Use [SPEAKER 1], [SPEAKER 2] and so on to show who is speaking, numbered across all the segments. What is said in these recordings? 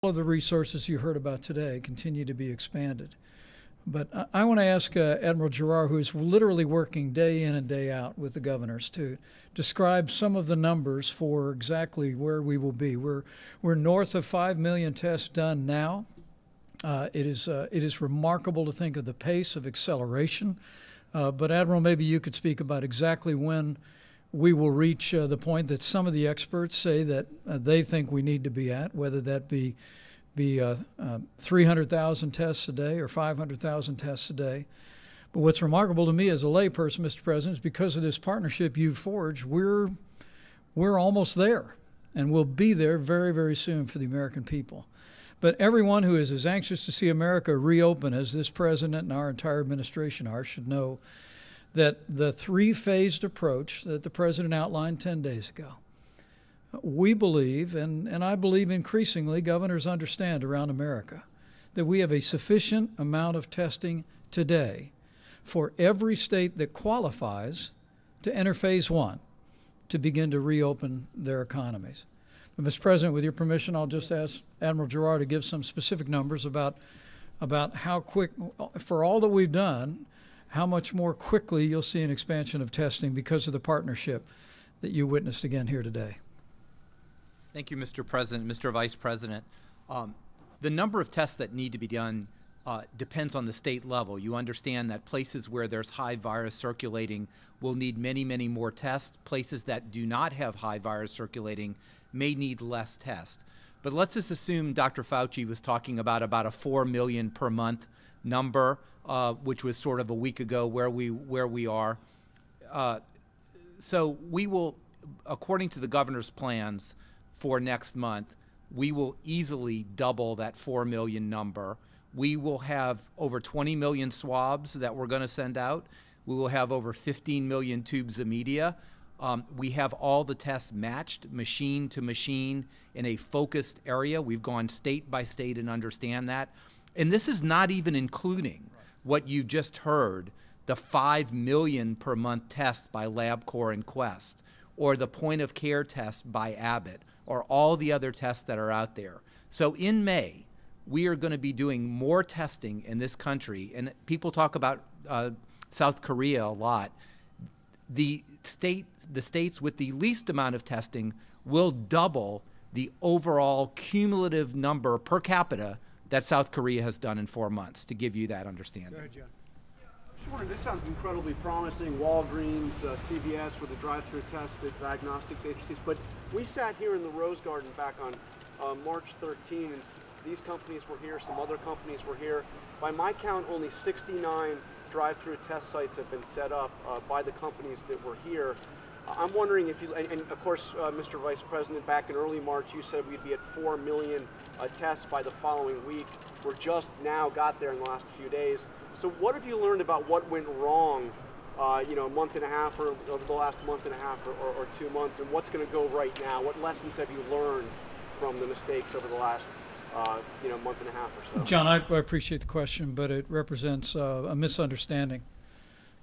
[SPEAKER 1] All of the resources you heard about today continue to be expanded. But I want to ask Admiral Giroir, who is literally working day in and day out with the governors, to describe some of the numbers for exactly where we will be. We're north of 5 million tests done now. It is remarkable to think of the pace of acceleration. But Admiral, maybe you could speak about exactly when we will reach the point that some of the experts say that they think we need to be at, whether that be 300,000 tests a day or 500,000 tests a day. But what's remarkable to me as a layperson, Mr. President, is because of this partnership you've forged, we're almost there, and we'll be there very, very soon for the American people. But everyone who is as anxious to see America reopen as this president and our entire administration are should know that the three-phased approach that the president outlined 10 days ago, we believe, and I believe increasingly governors understand around America, that we have a sufficient amount of testing today for every state that qualifies to enter phase one to begin to reopen their economies. But, Mr. President, with your permission, I'll just ask Admiral Giroir to give some specific numbers about how quick, for all that we've done, how much more quickly you'll see an expansion of testing because of the partnership that you witnessed again here today.
[SPEAKER 2] Thank you, Mr. President, Mr. Vice President. The number of tests that need to be done depends on the state level. You understand that places where there's high virus circulating will need many, many more tests. Places that do not have high virus circulating may need less tests. But let's just assume Dr. Fauci was talking about a 4 million per month number, which was sort of a week ago where we are. So we will, according to the governor's plans for next month, we will easily double that 4 million number. We will have over 20 million swabs that we're going to send out. We will have over 15 million tubes of media. We have all the tests matched machine to machine in a focused area. We've gone state by state and understand that. And this is not even including what you just heard, the 5 million per month tests by LabCorp and Quest, or the point of care test by Abbott, or all the other tests that are out there. So in May, we are going to be doing more testing in this country. And people talk about South Korea a lot. The states with the least amount of testing will double the overall cumulative number per capita that South Korea has done in 4 months, to give you that understanding.
[SPEAKER 3] Go ahead, John. Sure, this sounds incredibly promising. Walgreens, CVS with the drive-through tests, the diagnostics agencies. But we sat here in the Rose Garden back on March 13, and these companies were here, some other companies were here. By my count, only 69 drive-through test sites have been set up by the companies that were here. I'm wondering if you, and of course, Mr. Vice President, back in early March, you said we'd be at 4 million tests by the following week. We're just now got there in the last few days. So what have you learned about what went wrong, a month and a half, or over the last month and a half or 2 months, and what's going to go right now? What lessons have you learned from the mistakes over the last month and a half or so?
[SPEAKER 1] John, I appreciate the question, but it represents a misunderstanding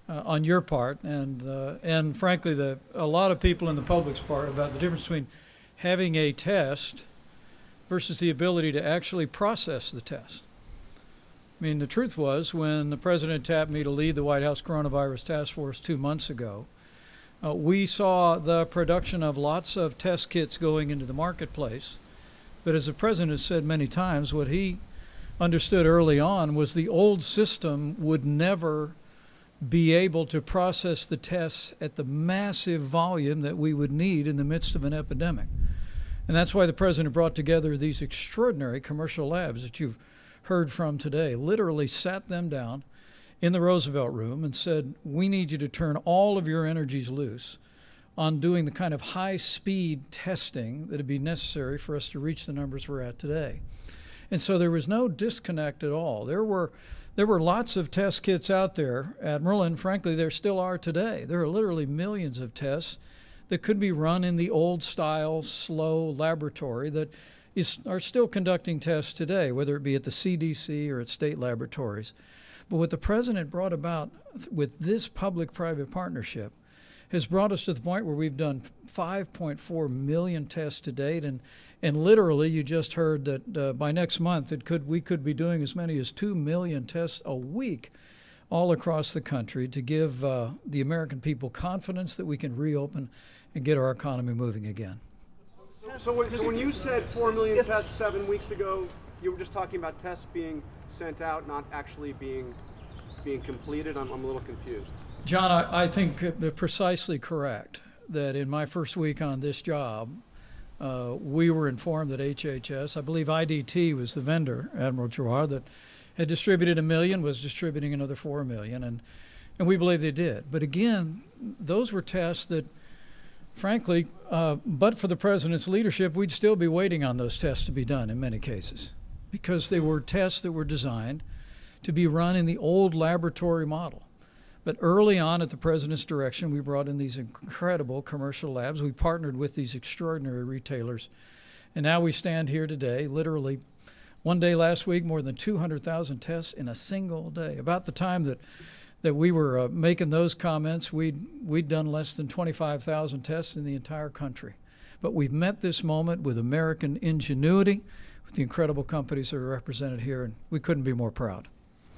[SPEAKER 1] on your part and frankly a lot of people in the public's part about the difference between having a test versus the ability to actually process the test. I mean, the truth was, when the president tapped me to lead the White House Coronavirus Task Force 2 months ago, we saw the production of lots of test kits going into the marketplace. But as the president has said many times, what he understood early on was the old system would never be able to process the tests at the massive volume that we would need in the midst of an epidemic. And that's why the president brought together these extraordinary commercial labs that you've heard from today, literally sat them down in the Roosevelt Room and said, we need you to turn all of your energies loose on doing the kind of high-speed testing that would be necessary for us to reach the numbers we're at today. And so there was no disconnect at all. There were lots of test kits out there, Admiral, and frankly, there still are today. There are literally millions of tests that could be run in the old-style, slow laboratory that are still conducting tests today, whether it be at the CDC or at state laboratories. But what the president brought about with this public-private partnership has brought us to the point where we've done 5.4 million tests to date, and literally you just heard that by next month we could be doing as many as 2 million tests a week all across the country to give the American people confidence that we can reopen and get our economy moving again.
[SPEAKER 3] So when you said 4 million tests 7 weeks ago, you were just talking about tests being sent out, not actually being completed? I'm a little confused.
[SPEAKER 1] John, I think precisely correct that in my first week on this job, we were informed that HHS, I believe IDT was the vendor, Admiral Giroir, that had distributed 1 million, was distributing another 4 million, and we believe they did. But again, those were tests that, frankly, but for the president's leadership, we'd still be waiting on those tests to be done in many cases, because they were tests that were designed to be run in the old laboratory model. But early on, at the president's direction, we brought in these incredible commercial labs. We partnered with these extraordinary retailers. And now we stand here today, literally one day last week, more than 200,000 tests in a single day. About the time that we were making those comments, we'd done less than 25,000 tests in the entire country. But we've met this moment with American ingenuity, with the incredible companies that are represented here, and we couldn't be more proud.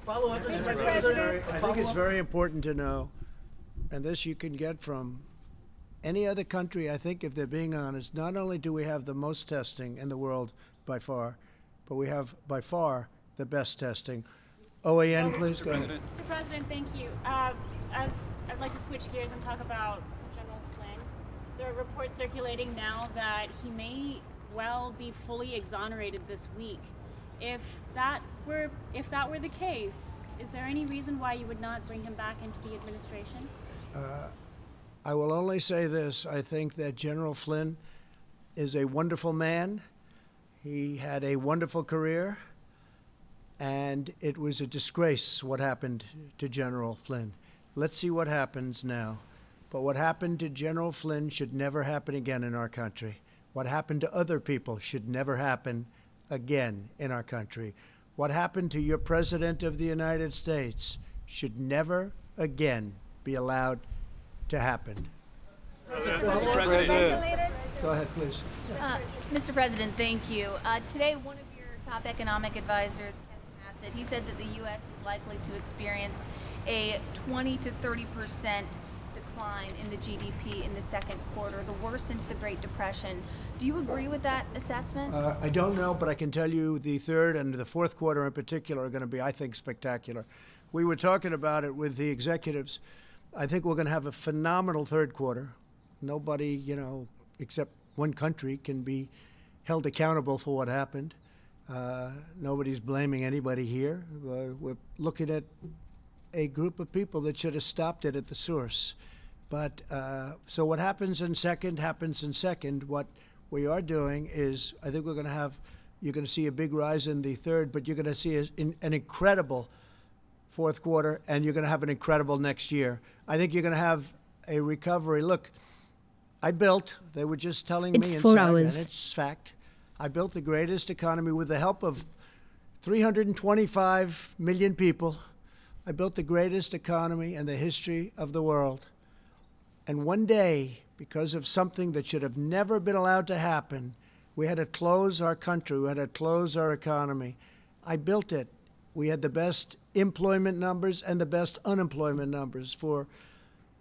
[SPEAKER 4] Follow-up, Mr. President.
[SPEAKER 5] I think it's very important to know, and this you can get from any other country, I think, if they're being honest. Not only do we have the most testing in the world by far, but we have by far the best testing. OAN, please go ahead.
[SPEAKER 6] Mr. President, thank you. As I'd like to switch gears and talk about General Flynn. There are reports circulating now that he may well be fully exonerated this week. If that were the case, is there any reason why you would not bring him back into the administration?
[SPEAKER 5] I will only say this. I think that General Flynn is a wonderful man. He had a wonderful career, and it was a disgrace what happened to General Flynn. Let's see what happens now. But what happened to General Flynn should never happen again in our country. What happened to other people should never happen again in our country. What happened to your President of the United States should never again be allowed to happen.
[SPEAKER 4] Mr. President.
[SPEAKER 5] Go ahead, please.
[SPEAKER 7] Mr. President, thank you. Today, one of your top economic advisors, Kevin Hassett, he said that the U.S. is likely to experience a 20 to 30% decline in the GDP in the second quarter, the worst since the Great Depression. Do you agree with that assessment?
[SPEAKER 5] I don't know, but I can tell you the third and the fourth quarter in particular are going to be, I think, spectacular. We were talking about it with the executives. I think we're going to have a phenomenal third quarter. Nobody, except one country can be held accountable for what happened. Nobody's blaming anybody here. We're looking at a group of people that should have stopped it at the source. But so what happens in second happens in second. What we are doing is, I think you're going to see a big rise in the third, but you're going to see an incredible fourth quarter, and you're going to have an incredible next year. I think you're going to have a recovery. Look, they were just telling me inside, and it's fact, I built the greatest economy with the help of 325 million people. I built the greatest economy in the history of the world. And one day, because of something that should have never been allowed to happen, we had to close our country. We had to close our economy. I built it. We had the best employment numbers and the best unemployment numbers for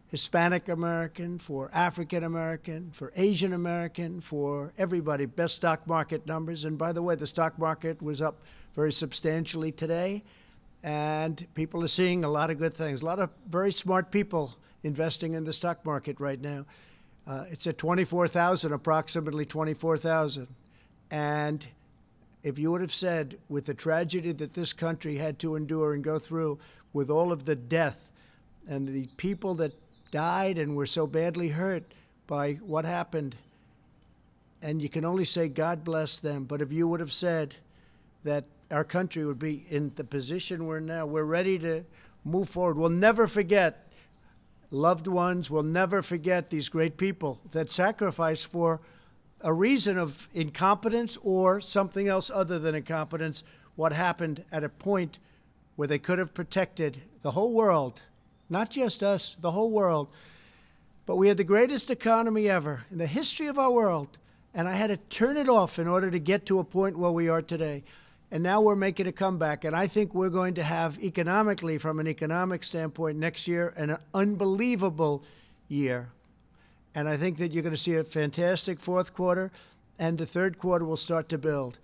[SPEAKER 5] Hispanic American, for African American, for Asian American, for everybody. Best stock market numbers. And by the way, the stock market was up very substantially today. And people are seeing a lot of good things. A lot of very smart people investing in the stock market right now. It's at 24,000, approximately 24,000. And if you would have said, with the tragedy that this country had to endure and go through, with all of the death and the people that died and were so badly hurt by what happened, and you can only say God bless them, but if you would have said that our country would be in the position we're now, we're ready to move forward. We'll never forget loved ones. We'll never forget these great people that sacrificed for a reason of incompetence or something else other than incompetence, what happened at a point where they could have protected the whole world, not just us, the whole world. But we had the greatest economy ever in the history of our world, and I had to turn it off in order to get to a point where we are today. And now we're making a comeback, and I think we're going to have economically, from an economic standpoint, next year an unbelievable year. And I think that you're going to see a fantastic fourth quarter, and the third quarter will start to build.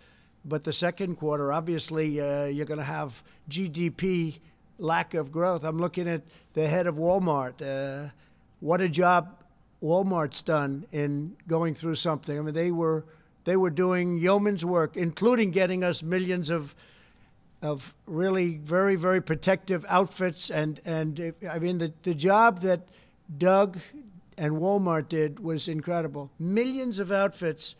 [SPEAKER 5] But the second quarter, obviously, you're going to have GDP lack of growth. I'm looking at the head of Walmart. What a job Walmart's done in going through something. I mean, they were doing yeoman's work, including getting us millions of really very, very protective outfits. And I mean, the job that Doug and Walmart did was incredible. Millions of outfits,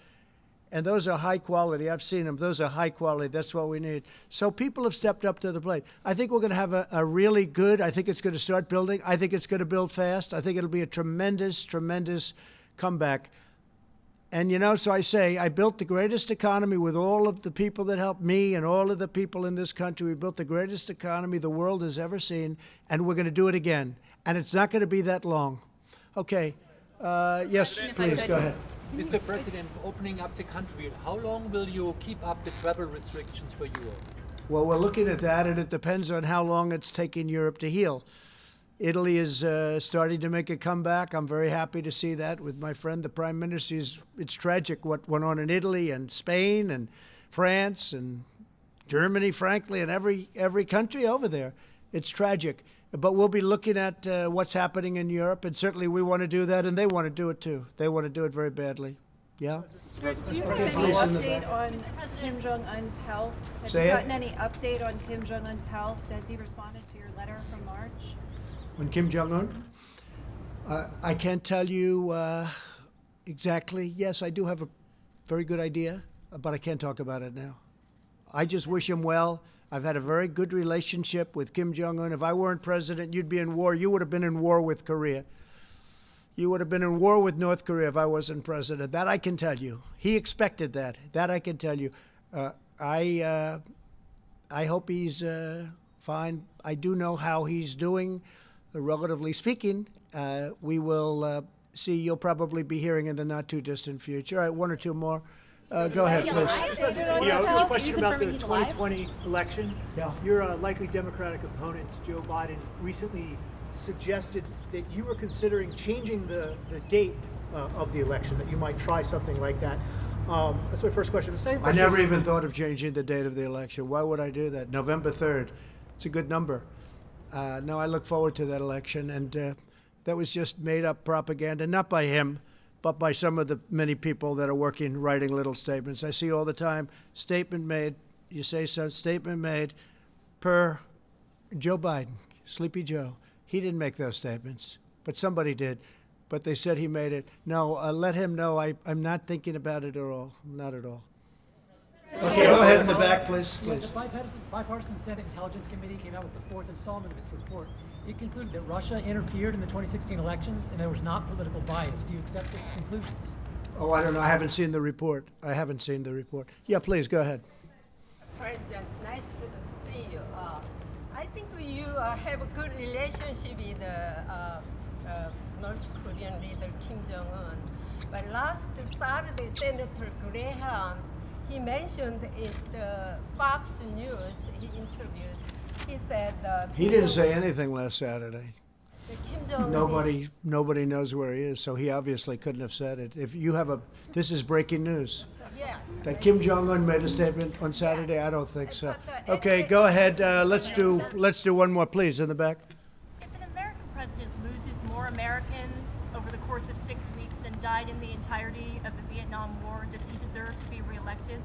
[SPEAKER 5] and those are high quality. I've seen them. Those are high quality. That's what we need. So people have stepped up to the plate. I think we're going to have a really good, I think it's going to start building. I think it's going to build fast. I think it'll be a tremendous, tremendous comeback. And, you know, so I say, I built the greatest economy with all of the people that helped me and all of the people in this country. We built the greatest economy the world has ever seen, and we're going to do it again. And it's not going to be that long. Okay. Yes, please, go ahead.
[SPEAKER 8] Mr. President, opening up the country, how long will you keep up the travel restrictions for Europe?
[SPEAKER 5] Well, we're looking at that, and it depends on how long it's taking Europe to heal. Italy is starting to make a comeback. I'm very happy to see that with my friend, the Prime Minister. It's tragic what went on in Italy and Spain and France and Germany, frankly, and every country over there. It's tragic. But we'll be looking at what's happening in Europe, and certainly we want to do that, and they want to do it too. They want to do it very badly. Yeah?
[SPEAKER 4] Do you have any update on Kim Jong-un's health? Have you gotten any update on Kim Jong-un's health? Has he responded to your letter from March?
[SPEAKER 5] On Kim Jong-un? I can't tell you exactly. Yes, I do have a very good idea, but I can't talk about it now. I just wish him well. I've had a very good relationship with Kim Jong-un. If I weren't president, you'd be in war. You would have been in war with Korea. You would have been in war with North Korea if I wasn't president. That I can tell you. He expected that. That I can tell you. I hope he's fine. I do know how he's doing, relatively speaking. We will see. You'll probably be hearing in the not-too-distant future. All right, one or two more. Go ahead, please.
[SPEAKER 9] Yeah, a question about the 2020 election.
[SPEAKER 5] Yeah.
[SPEAKER 9] Your likely Democratic opponent, Joe Biden, recently suggested that you were considering changing the date of the election, that you might try something like that. That's my first question. The same
[SPEAKER 5] I
[SPEAKER 9] question
[SPEAKER 5] never even thought of changing the date of the election. Why would I do that? November 3rd. It's a good number. No, I look forward to that election, and that was just made-up propaganda, not by him, but by some of the many people that are working, writing little statements. I see all the time, statement made, you say so, statement made per Joe Biden, Sleepy Joe. He didn't make those statements, but somebody did. But they said he made it. No, let him know I'm not thinking about it at all, not at all. Okay, go ahead in the back, please.
[SPEAKER 10] The bipartisan Senate Intelligence Committee came out with the fourth installment of its report. It concluded that Russia interfered in the 2016 elections and there was not political bias. Do you accept its conclusions?
[SPEAKER 5] Oh, I don't know. I haven't seen the report. Yeah, please, go ahead.
[SPEAKER 11] President, nice to see you. I think you have a good relationship with North Korean leader Kim Jong-un. But last Saturday, Senator Graham, he mentioned in the Fox News, he interviewed, he said
[SPEAKER 5] he didn't say anything last Saturday.
[SPEAKER 11] Kim Jong-un
[SPEAKER 5] Nobody knows where he is, so he obviously couldn't have said it. If you have this is breaking news.
[SPEAKER 11] Yes.
[SPEAKER 5] That Kim Jong-un made a statement on Saturday? I don't think so. Okay, go ahead. Let's do one more, please, in the back.
[SPEAKER 12] If an American president loses more Americans over the course of 6 weeks than died in the entirety of the Vietnam War, does he deserve to be reelected?